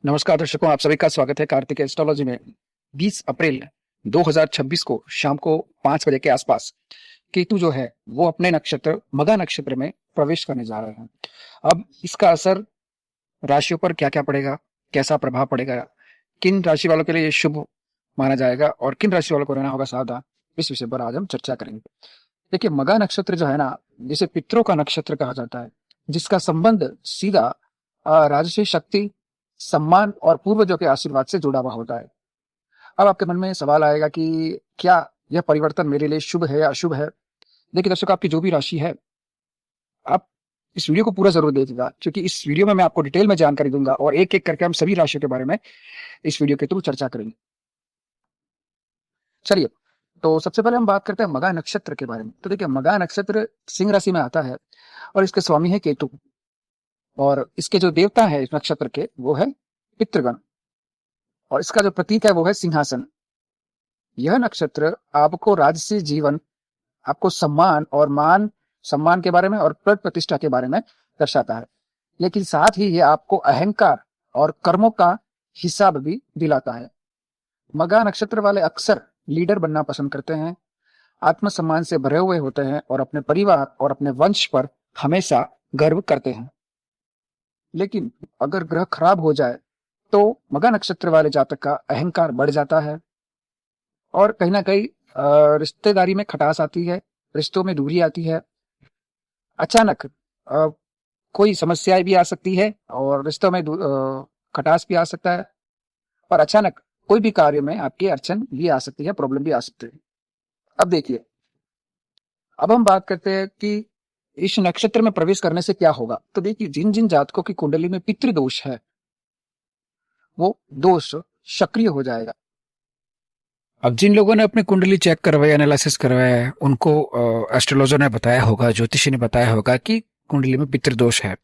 नमस्कार दर्शकों, आप सभी का स्वागत है कार्तिक एस्ट्रोलॉजी में। 20 अप्रैल 2026 को शाम को 5 बजे के आसपास केतु जो है वो अपने नक्षत्र मघा नक्षत्र में प्रवेश करने जा रहे हैं। अब इसका असर राशियों पर क्या क्या पड़ेगा, कैसा प्रभाव पड़ेगा, किन राशि वालों के लिए ये शुभ माना जाएगा और किन राशि वालों को रहना होगा सावधान, इस विषय पर आज हम चर्चा करेंगे। देखिए, मघा नक्षत्र जो है ना, जिसे पितरों का नक्षत्र कहा जाता है, जिसका संबंध सीधा राजसी शक्ति, सम्मान और पूर्वजों के आशीर्वाद से जुड़ा हुआ होता है। अब आपके मन में सवाल आएगा कि क्या यह परिवर्तन मेरे लिए शुभ है या अशुभ है। देखिए दर्शक, आपकी जो भी राशि है, आप इस वीडियो को पूरा जरूर देखिएगा, क्योंकि इस वीडियो में मैं आपको डिटेल में जानकारी दूंगा और एक एक करके हम सभी राशियों के बारे में इस वीडियो के थ्रू चर्चा करेंगे। चलिए, तो सबसे पहले हम बात करते हैं मघा नक्षत्र के बारे में। तो देखिए, मघा नक्षत्र सिंह राशि में आता है और इसके स्वामी है केतु, और इसके जो देवता है इस नक्षत्र के वो है पितृगण, और इसका जो प्रतीक है वो है सिंहासन। यह नक्षत्र आपको राजसी जीवन, आपको सम्मान और मान सम्मान के बारे में और पद प्रतिष्ठा के बारे में दर्शाता है, लेकिन साथ ही ये आपको अहंकार और कर्मों का हिसाब भी दिलाता है। मघा नक्षत्र वाले अक्सर लीडर बनना पसंद करते हैं, आत्मसम्मान से भरे हुए होते हैं और अपने परिवार और अपने वंश पर हमेशा गर्व करते हैं। लेकिन अगर ग्रह खराब हो जाए तो मघा नक्षत्र वाले जातक का अहंकार बढ़ जाता है और कहीं ना कहीं रिश्तेदारी में खटास आती है, रिश्तों में दूरी आती है। अचानक कोई समस्याएं भी आ सकती है और रिश्तों में खटास भी आ सकता है, और अचानक कोई भी कार्य में आपकी अड़चन भी आ सकती है, प्रॉब्लम भी आ सकती है। अब देखिए, अब हम बात करते हैं कि इस नक्षत्र में प्रवेश करने से क्या होगा। तो देखिए, जिन जिन जातकों की कुंडली में पितृदोष है वो दोष सक्रिय हो जाएगा। अब जिन लोगों ने अपनी कुंडली चेक करवाया, एनालिसिस करवाया है, उनको एस्ट्रोलॉजर ने बताया होगा, ज्योतिषी ने बताया होगा कि कुंडली में पितृदोष है।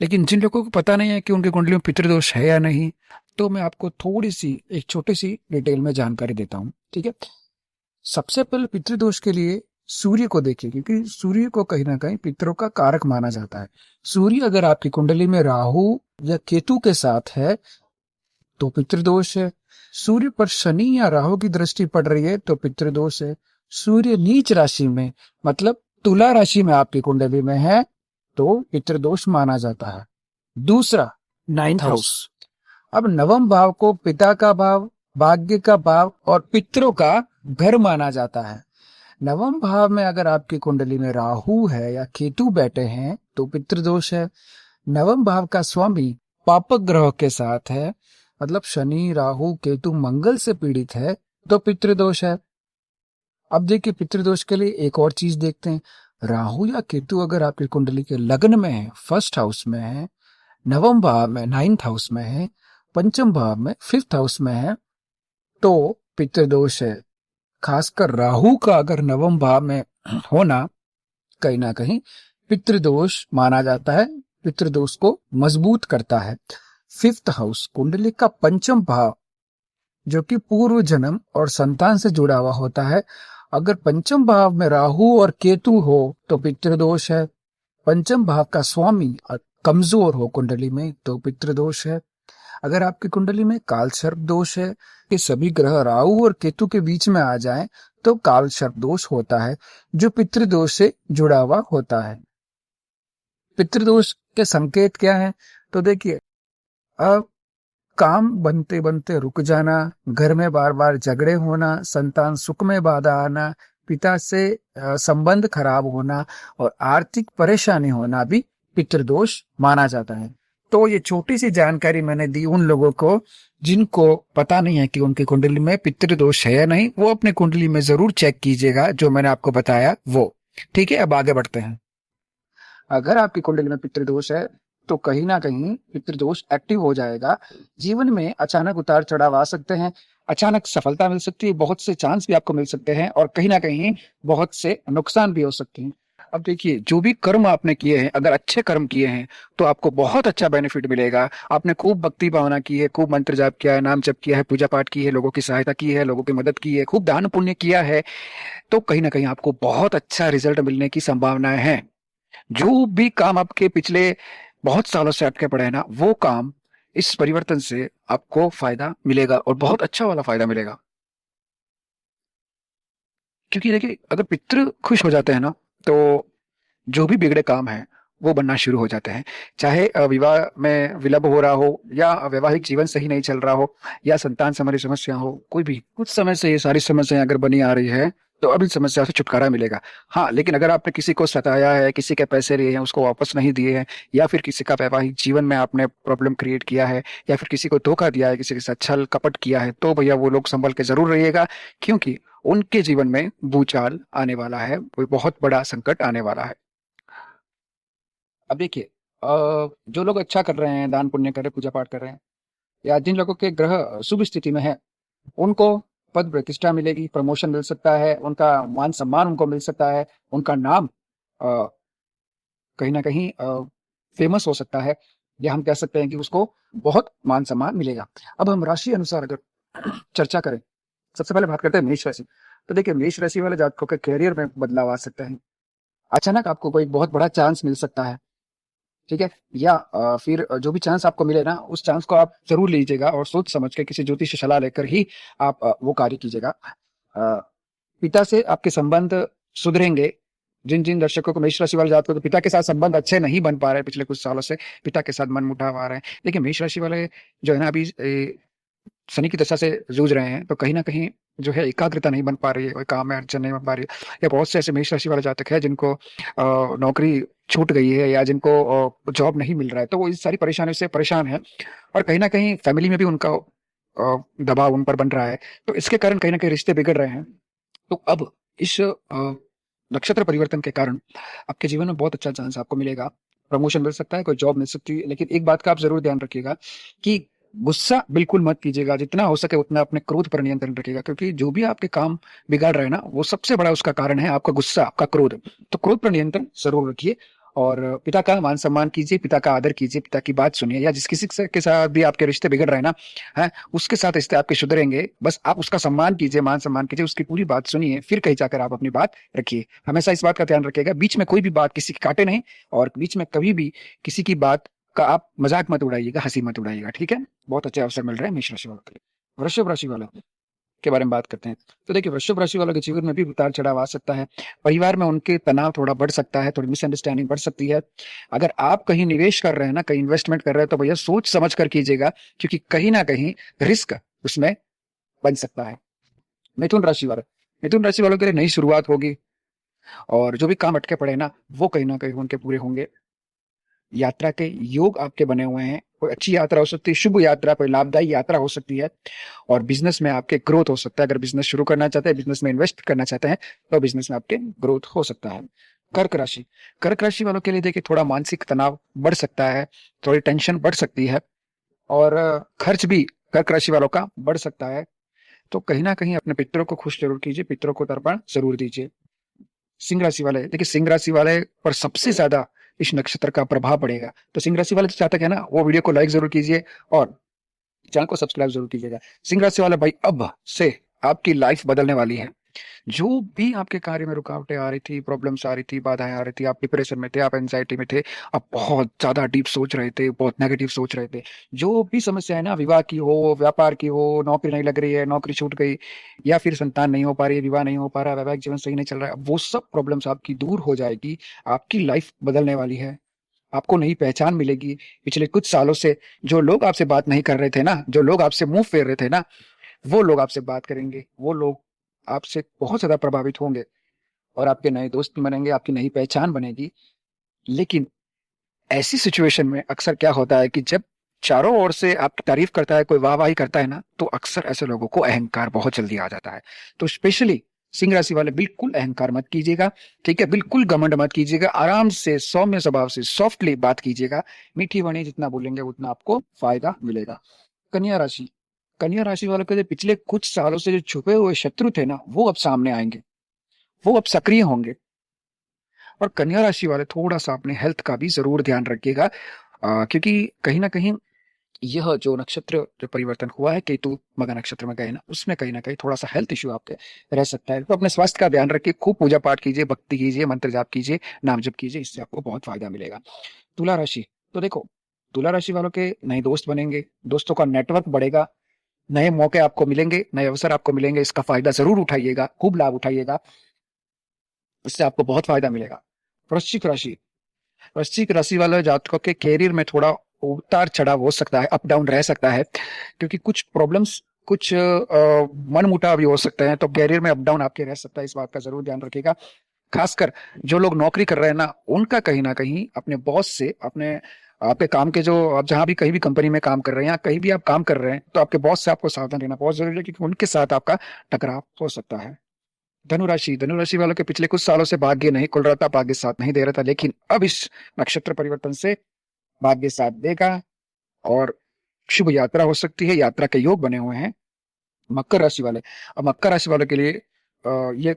लेकिन जिन लोगों को पता नहीं है कि उनकी कुंडली में पितृदोष है या नहीं, तो मैं आपको थोड़ी सी एक छोटी सी डिटेल में जानकारी देता हूँ, ठीक है। सबसे पहले पितृदोष के लिए सूर्य को देखिए, क्योंकि सूर्य को कहीं ना कहीं पितरों का कारक माना जाता है। सूर्य अगर आपकी कुंडली में राहु या केतु के साथ है तो पितृदोष है। सूर्य पर शनि या राहु की दृष्टि पड़ रही है तो पितृदोष है। सूर्य नीच राशि में, मतलब तुला राशि में आपकी कुंडली में है तो पितृदोष माना जाता है। दूसरा, 9th हाउस। अब नवम भाव को पिता का भाव, भाग्य का भाव और पितरों का घर माना जाता है। नवम भाव में अगर आपकी कुंडली में राहु है या केतु बैठे हैं तो पितृदोष है। नवम भाव का स्वामी पापक ग्रह के साथ है, मतलब शनि, राहु, केतु, मंगल से पीड़ित है तो पितृदोष है। अब देखिए, पितृदोष के लिए एक और चीज देखते हैं। राहु या केतु अगर आपकी कुंडली के लग्न में है, फर्स्ट हाउस में है, नवम भाव में 9th हाउस में है, पंचम भाव में 5th हाउस में है तो पितृदोष है। खासकर राहु का अगर नवम भाव में होना कहीं ना कहीं पितृदोष माना जाता है, पितृदोष को मजबूत करता है। 5th हाउस कुंडली का पंचम भाव, जो कि पूर्व जन्म और संतान से जुड़ा हुआ होता है। अगर पंचम भाव में राहु और केतु हो तो पितृदोष है। पंचम भाव का स्वामी कमजोर हो कुंडली में तो पितृदोष है। अगर आपकी कुंडली में काल सर्प दोष है कि सभी ग्रह राहु और केतु के बीच में आ जाएं तो काल सर्प दोष होता है, जो पितृदोष से जुड़ा हुआ होता है। पितृदोष के संकेत क्या है? तो देखिए, अब काम बनते बनते रुक जाना, घर में बार बार झगड़े होना, संतान सुख में बाधा आना, पिता से संबंध खराब होना और आर्थिक परेशानी होना भी पितृदोष माना जाता है। तो ये छोटी सी जानकारी मैंने दी उन लोगों को जिनको पता नहीं है कि उनकी कुंडली में पितृदोष है या नहीं। वो अपनी कुंडली में जरूर चेक कीजिएगा, जो मैंने आपको बताया वो। ठीक है, अब आगे बढ़ते हैं। अगर आपकी कुंडली में पितृदोष है तो कहीं ना कहीं पितृदोष एक्टिव हो जाएगा। जीवन में अचानक उतार चढ़ाव आ सकते हैं, अचानक सफलता मिल सकती है, बहुत से चांस भी आपको मिल सकते हैं और कहीं ना कहीं बहुत से नुकसान भी हो सकते हैं। अब देखिए, जो भी कर्म आपने किए हैं, अगर अच्छे कर्म किए हैं तो आपको बहुत अच्छा बेनिफिट मिलेगा। आपने खूब भक्ति भावना की है, खूब मंत्र जाप किया है, नाम जप किया है, पूजा पाठ की है, लोगों की सहायता की है, लोगों की मदद की है, खूब दान पुण्य किया है, तो कहीं ना कहीं आपको बहुत अच्छा रिजल्ट मिलने की संभावनाएं हैं। जो भी काम आपके पिछले बहुत सालों से अटके पड़े हैं ना, वो काम इस परिवर्तन से आपको फायदा मिलेगा और बहुत अच्छा वाला फायदा मिलेगा। क्योंकि देखिए अगर पितृ खुश हो जाते हैं ना, तो जो भी बिगड़े काम हैं वो बनना शुरू हो जाते हैं। चाहे विवाह में विलंब हो रहा हो, या वैवाहिक जीवन सही नहीं चल रहा हो, या संतान संबंधी समस्या हो, कोई भी कुछ समय से ये सारी समस्याएं अगर बनी आ रही है, तो अब इन समस्या से छुटकारा मिलेगा। हाँ, लेकिन अगर आपने किसी को सताया है, किसी के पैसे लिए हैं उसको वापस नहीं दिए हैं, या फिर किसी का वैवाहिक जीवन में आपने प्रॉब्लम क्रिएट किया है, या फिर किसी को धोखा दिया है, किसी के साथ छल कपट किया है, तो भैया वो लोग संभल के जरूर रहिएगा। क्योंकि उनके जीवन में भूचाल आने वाला है, कोई बहुत बड़ा संकट आने वाला है। अब देखिए, जो लोग अच्छा कर रहे हैं, दान पुण्य कर रहे हैं, पूजा पाठ कर रहे हैं, या जिन लोगों के ग्रह शुभ स्थिति में है, उनको पद प्रतिष्ठा मिलेगी, प्रमोशन मिल सकता है, उनका मान सम्मान उनको मिल सकता है, उनका नाम अ, कहीं ना कहीं फेमस हो सकता है, या हम कह सकते हैं कि उसको बहुत मान सम्मान मिलेगा। अब हम राशि अनुसार अगर चर्चा करें, सबसे पहले बात करते हैं मेष राशि। तो देखिए, मेष राशि वाले जातकों के करियर में बदलाव आ सकता है। अचानक आपको कोई बहुत बड़ा चांस मिल सकता है, ठीक है? या फिर जो भी चांस आपको मिले ना, उस चांस को आप ज़रूर लीजिएगा और सोच समझ के किसी ज्योतिष से सलाह लेकर ही आप वो कार्य कीजिएगा। पिता से आपके संबंध सुधरेंगे। जिन-जिन दर्शकों को मेष राशि वाले जातकों के पिता के साथ संबंध अच्छे नहीं बन पा रहे पिछले कुछ सालों से, पिता के साथ मनमुटाव आ रहे हैं। देखिए, मेष राशि वाले जो है ना अभी शनि की दशा से जूझ रहे हैं, तो कहीं न कहीं जो है एकाग्रता नहीं बन पा रही है, कोई काम में अड़चन नहीं बन पा रही है, या बहुत से ऐसे मेष राशि वाले जातक हैं जिनको नौकरी छूट गई है, या जिनको जॉब नहीं मिल रहा है, तो वो इस सारी परेशानियों से परेशान हैं, और कहीं न कहीं फैमिली में भी उनका दबाव उन पर बन रहा है, तो इसके कारण कहीं न कहीं रिश्ते बिगड़ रहे हैं। तो अब इस नक्षत्र परिवर्तन के कारण आपके जीवन में बहुत अच्छा चांस आपको मिलेगा। प्रमोशन मिल सकता है, कोई जॉब मिल सकती है, लेकिन एक बात का आप ज़रूर ध्यान रखिएगा कि गुस्सा बिल्कुल मत कीजिएगा, जितना हो सके उतना अपने क्रोध पर नियंत्रण रखिएगा, क्योंकि जो भी आपके काम बिगाड़ रहे हैं ना, वो सबसे बड़ा उसका कारण है आपका गुस्सा, आपका क्रोध। तो क्रोध पर नियंत्रण ज़रूर रखिए, और पिता का मान-सम्मान कीजिए, पिता का आदर कीजिए, पिता की बात सुनिए, या जिस किसी से के साथ भी आपके रिश्ते बिगड़ रहे हैं ना, हैं, उसके साथ रिश्ते आपके सुधरेंगे। बस आप उसका सम्मान कीजिए, मान-सम्मान कीजिए, उसकी पूरी बात सुनिए, फिर कहीं जाकर आप अपनी बात रखिए। हमेशा इस बात का ध्यान रखिएगा, बीच में कोई भी बात किसी की काटे नहीं, और बीच में कभी भी किसी की बात का आप मज़ाक मत उड़ाइएगा, हँसी मत उड़ाइएगा, ठीक है? बहुत अच्छे अवसर मिल रहे हैं मेष राशि वालों के लिए। वृषभ राशि वाले के बारे में बात करते हैं। तो देखिए, वृषभ राशि वालों के जीवन में भी उतार-चढ़ाव आ सकता है। परिवार में उनके तनाव थोड़ा बढ़ सकता है, थोड़ी मिसअंडरस्टैंडिंग बढ़ सकती है। अगर आप कहीं निवेश कर रहे हैं ना, कहीं इन्वेस्टमेंट कर रहे हैं, तो भैया सोच समझ कर कीजिएगा, क्योंकि कहीं न कहीं रिस्क उसमें बन सकता है। मिथुन राशि वाले, मिथुन राशि वालों के लिए नई शुरुआत होगी, और जो भी काम अटके पड़े हैं ना, वो कहीं न कहीं उनके पूरे होंगे। यात्रा के योग आपके बने हुए हैं, कोई अच्छी यात्रा हो सकती है, शुभ यात्रा, कोई लाभदायी यात्रा हो सकती है, और बिजनेस में आपके ग्रोथ हो सकता है। अगर बिजनेस शुरू करना चाहते हैं, बिजनेस में इन्वेस्ट करना चाहते हैं, तो बिजनेस में आपके ग्रोथ हो सकता है। कर्क राशि, कर्क राशि वालों के लिए देखिए थोड़ा मानसिक तनाव बढ़ सकता है, थोड़ी टेंशन बढ़ सकती है, और खर्च भी कर्क राशि वालों का बढ़ सकता है। तो कहीं ना कहीं अपने पितरों को खुश जरूर कीजिए, पितरों को तर्पण जरूर दीजिए। सिंह राशि वाले, देखिए सिंह राशि वाले पर सबसे ज्यादा इस नक्षत्र का प्रभाव पड़ेगा। तो सिंह राशि वाले जो जातक है ना, वो वीडियो को लाइक जरूर कीजिए, और चैनल को सब्सक्राइब जरूर कीजिएगा। सिंह राशि वाला भाई, अब से आपकी लाइफ बदलने वाली है। जो भी आपके कार्य में रुकावटें आ रही थी, प्रॉब्लम्स आ रही थी, बाधाएं आ रही थी, आप डिप्रेशन में थे, आप एंजाइटी में थे, आप बहुत ज्यादा डीप सोच रहे थे, बहुत नेगेटिव सोच रहे थे, जो भी समस्या है ना, विवाह की हो, व्यापार की हो, नौकरी नहीं लग रही है, नौकरी छूट गई, या फिर संतान नहीं हो पा रही है, विवाह नहीं हो पा रहा, वैवाहिक जीवन सही नहीं चल रहा है, वो सब प्रॉब्लम्स आपकी दूर हो जाएगी। आपकी लाइफ बदलने वाली है, आपको नई पहचान मिलेगी। पिछले कुछ सालों से जो लोग आपसे बात नहीं कर रहे थे ना, जो लोग आपसे मुंह फेर रहे थे ना, वो लोग आपसे बात करेंगे, वो लोग आपसे बहुत ज़्यादा प्रभावित होंगे, और आपके नए दोस्त बनेंगे, आपकी नई पहचान बनेगी। लेकिन ऐसी सिचुएशन में अक्सर क्या होता है कि जब चारों ओर से आपकी तारीफ करता है, कोई वाह-वाही करता है ना, तो अक्सर ऐसे लोगों को अहंकार बहुत जल्दी आ जाता है। तो स्पेशली सिंह राशि वाले बिल्कुल अहंकार मत कीजिएगा, ठीक है? बिल्कुल घमंड मत कीजिएगा, आराम से, सौम्य स्वभाव से, सॉफ्टली बात कीजिएगा। मीठी वाणी जितना बोलेंगे उतना आपको फ़ायदा मिलेगा। कन्या राशि, कन्या राशि वालों के लिए पिछले कुछ सालों से जो छुपे हुए शत्रु थे ना, वो अब सामने आएँगे, वो अब सक्रिय होंगे। और कन्या राशि वाले थोड़ा-सा अपने हेल्थ का भी ज़रूर ध्यान रखिएगा, क्योंकि कहीं न कहीं यह जो नक्षत्र जो परिवर्तन हुआ है, केतु मघा नक्षत्र में गए ना, उसमें कहीं न कहीं थोड़ा-सा हेल्थ इश्यू आपके रह सकता है। तो अपने स्वास्थ्य का ध्यान रखिए, खूब पूजा-पाठ कीजिए, भक्ति कीजिए, मंत्र जाप कीजिए, नाम जप कीजिए, इससे आपको बहुत फ़ायदा मिलेगा। तुला राशि, तो देखो, तुला राशि वालों के नए दोस्त बनेंगे, दोस्तों का नेटवर्क बढ़ेगा, नए मौके आपको मिलेंगे, नए अवसर आपको मिलेंगे। इसका फायदा जरूर उठाइएगा, खूब लाभ उठाइएगा, इससे आपको बहुत फायदा मिलेगा। वृश्चिक राशि, वृश्चिक राशि वाले जातकों के कैरियर में थोड़ा उतार चढ़ाव हो सकता है, अप डाउन रह सकता है, क्योंकि कुछ प्रॉब्लम्स, कुछ मन मुटाव भी हो सकते हैं, तो कैरियर में अप डाउन आपके रह सकता है। इस बात का जरूर ध्यान रखिएगा। खासकर जो लोग नौकरी कर रहे हैं ना कहीं अपने बॉस से, अपने आपके काम के जो आप जहां भी कहीं भी कंपनी में काम कर रहे हैं या कहीं भी आप काम कर रहे हैं, तो आपके बॉस से आपको सावधान रहना बहुत जरूरी है, क्योंकि उनके साथ आपका टकराव हो सकता है। धनुराशि, धनुराशि वालों के पिछले कुछ सालों से भाग्य नहीं खुल रहा था, भाग्य साथ नहीं दे रहा था, लेकिन अब इस नक्षत्र परिवर्तन से भाग्य साथ देगा और शुभ यात्रा हो सकती है, यात्रा के योग बने हुए हैं। मकर राशि वाले, अब मकर राशि वालों के लिए ये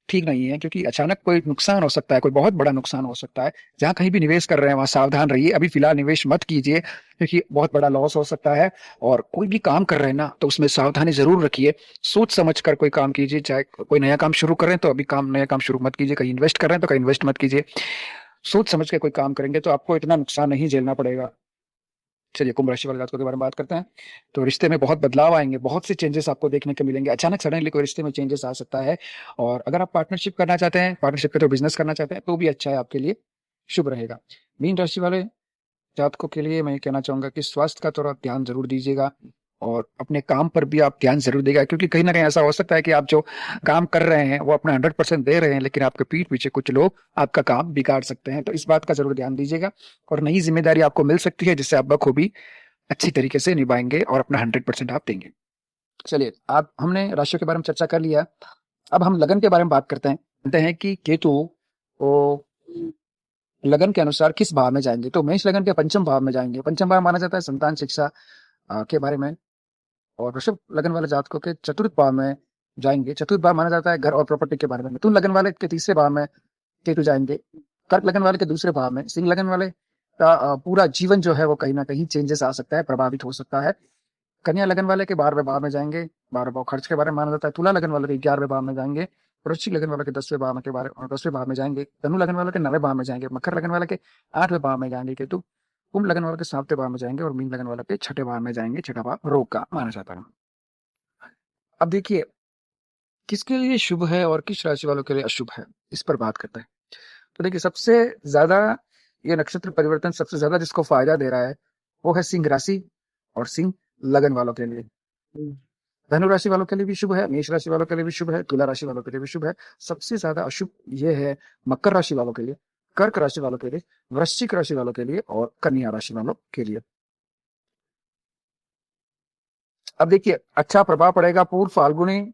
ठीक नहीं है, क्योंकि अचानक कोई नुकसान हो सकता है, कोई बहुत बड़ा नुकसान हो सकता है। जहां कहीं भी निवेश कर रहे हैं वहां सावधान रहिए, अभी फिलहाल निवेश मत कीजिए, क्योंकि बहुत बड़ा लॉस हो सकता है। और कोई भी काम कर रहे हैं ना, तो उसमें सावधानी जरूर रखिए, सोच समझ कर कोई काम कीजिए। चाहे कोई नया काम शुरू कर रहे हैं तो अभी नया काम शुरू मत कीजिए, कहीं इन्वेस्ट कर रहे हैं तो कहीं इन्वेस्ट मत कीजिए। सोच समझ के कोई काम करेंगे तो आपको इतना नुकसान नहीं झेलना पड़ेगा। चलिए कुंभ राशि वाले जातकों के बारे में बात करते हैं। तो रिश्ते में बहुत बदलाव आएंगे, बहुत से चेंजेस आपको देखने को मिलेंगे, अचानक सडनली कोई रिश्ते में चेंजेस आ सकता है। और अगर आप पार्टनरशिप करना चाहते हैं, पार्टनरशिप के तो बिजनेस करना चाहते हैं, तो भी अच्छा है, आपके लिए शुभ रहेगा। मीन राशि वाले जातकों के लिए मैं ये कहना चाहूंगा कि स्वास्थ्य का थोड़ा ध्यान जरूर दीजिएगा, और अपने काम पर भी आप ध्यान जरूर देगा, क्योंकि कहीं ना कहीं ऐसा हो सकता है कि आप जो काम कर रहे हैं वो अपना 100% दे रहे हैं, लेकिन आपके पीठ पीछे कुछ लोग आपका काम बिगाड़ सकते हैं। तो इस बात का जरूर ध्यान दीजिएगा, और नई जिम्मेदारी आपको मिल सकती है, जिससे आप बखूबी अच्छी तरीके से निभाएंगे और अपना 100% आप देंगे। चलिए, आप हमने राशियों के बारे में चर्चा कर लिया, अब हम लगन के बारे में बात करते हैं। जानते हैं कि केतु वो लगन के अनुसार किस भाव में जाएंगे। तो मेष लगन के पंचम भाव में जाएंगे। पंचम भाव माना जाता है संतान, शिक्षा के बारे में। और वृषभ लगन वाले जातकों के चतुर्थ भाव में जाएंगे। चतुर्थ भाव माना जाता है घर और प्रॉपर्टी के बारे में। मिथुन लगन वाले के तीसरे भाव में केतु जाएंगे। कर्क लगन वाले के दूसरे भाव में। सिंह लगन वाले का पूरा जीवन जो है वो कहीं ना कहीं चेंजेस आ सकता है, प्रभावित हो सकता है। कन्या लगन वाले के 12वें भाव में जाएंगे, 12 भाव खर्च के बारे में माना जाता है। तुला लगन वाले के 11वें भाव में जाएंगे। वृश्चिक लगन वाले के 10वें भाव में जाएंगे। धनु लगन वाले के 9वें भाव में जाएंगे। मकर लगन वाले के 8वें भाव में जाएंगे केतु। कुंभ लगन वाले के 7वें भाव में जाएंगे, और मीन लगन वाले के 6ठे भाव में जाएंगे। छठा भाव रोग का माना जाता है। अब देखिए, किसके लिए शुभ है और किस राशि वालों के लिए अशुभ है, इस पर बात करते हैं। तो देखिए, सबसे ज्यादा ये नक्षत्र परिवर्तन सबसे ज्यादा जिसको फायदा दे रहा है वो है सिंह राशि और सिंह लगन वालों के लिए। धनु राशि वालों के लिए भी शुभ है, मेष राशि वालों के लिए भी शुभ है, तुला राशि वालों के लिए भी शुभ है। सबसे ज्यादा अशुभ ये है मकर राशि वालों के लिए, कर्क राशि वालों के लिए, वृश्चिक राशि वालों के लिए और कन्या राशि वालों के लिए। अब देखिए, अच्छा प्रभाव पड़ेगा पूर्व फाल्गुनी,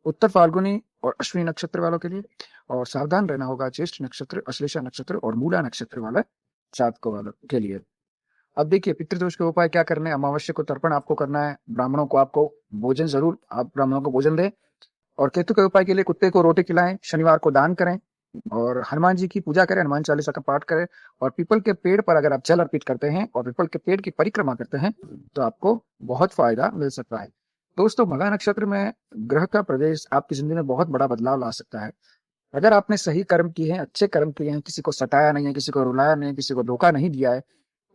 उत्तर फाल्गुनी और अश्विनी नक्षत्र वालों के लिए, और सावधान रहना होगा ज्येष्ठ नक्षत्र, अश्लेषा नक्षत्र और मूला नक्षत्र वाले जातकों वालों के लिए। अब देखिए, पितृदोष के उपाय क्या करने हैं। अमावस्या को तर्पण आपको करना है, ब्राह्मणों को आपको भोजन जरूर, आप ब्राह्मणों को भोजन दें। और केतु के उपाय के लिए कुत्ते को रोटी खिलाएं, शनिवार को दान करें, और हनुमान जी की पूजा करें, हनुमान चालीसा का पाठ करें। और पीपल के पेड़ पर अगर आप जल अर्पित करते हैं और पीपल के पेड़ की परिक्रमा करते हैं तो आपको बहुत फायदा मिल सकता है। दोस्तों, मघा नक्षत्र में ग्रह का प्रवेश आपकी जिंदगी में बहुत बड़ा बदलाव ला सकता है। अगर आपने सही कर्म किए हैं, अच्छे कर्म किए हैं, किसी को सताया नहीं है, किसी को रुलाया नहीं है, किसी को धोखा नहीं दिया है,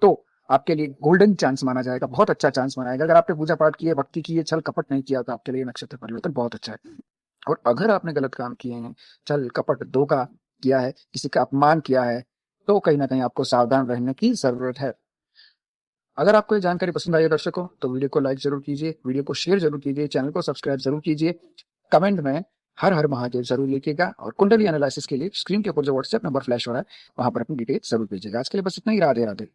तो आपके लिए गोल्डन चांस माना जाएगा, बहुत अच्छा चांस माना जाएगा। अगर आपने पूजा पाठ किए, भक्ति की है, छल कपट नहीं किया, तो आपके लिए नक्षत्र परिवर्तन बहुत अच्छा है। और अगर आपने गलत काम किए हैं, छल कपट धोखा किया है, किसी का अपमान किया है, तो कहीं ना कहीं आपको सावधान रहने की जरूरत है। अगर आपको ये जानकारी पसंद आई है दर्शकों, तो वीडियो को लाइक जरूर कीजिए, वीडियो को शेयर जरूर कीजिए, चैनल को सब्सक्राइब जरूर कीजिए। कमेंट में हर हर महादेव जरूर लिखिएगा, और कुंडली एनालिसिस के लिए स्क्रीन के ऊपर जो व्हाट्सएप नंबर फ्लैश हो रहा है वहां पर अपनी डिटेल जरूर भेजिएगा। आज के लिए बस इतना ही। राधे राधे।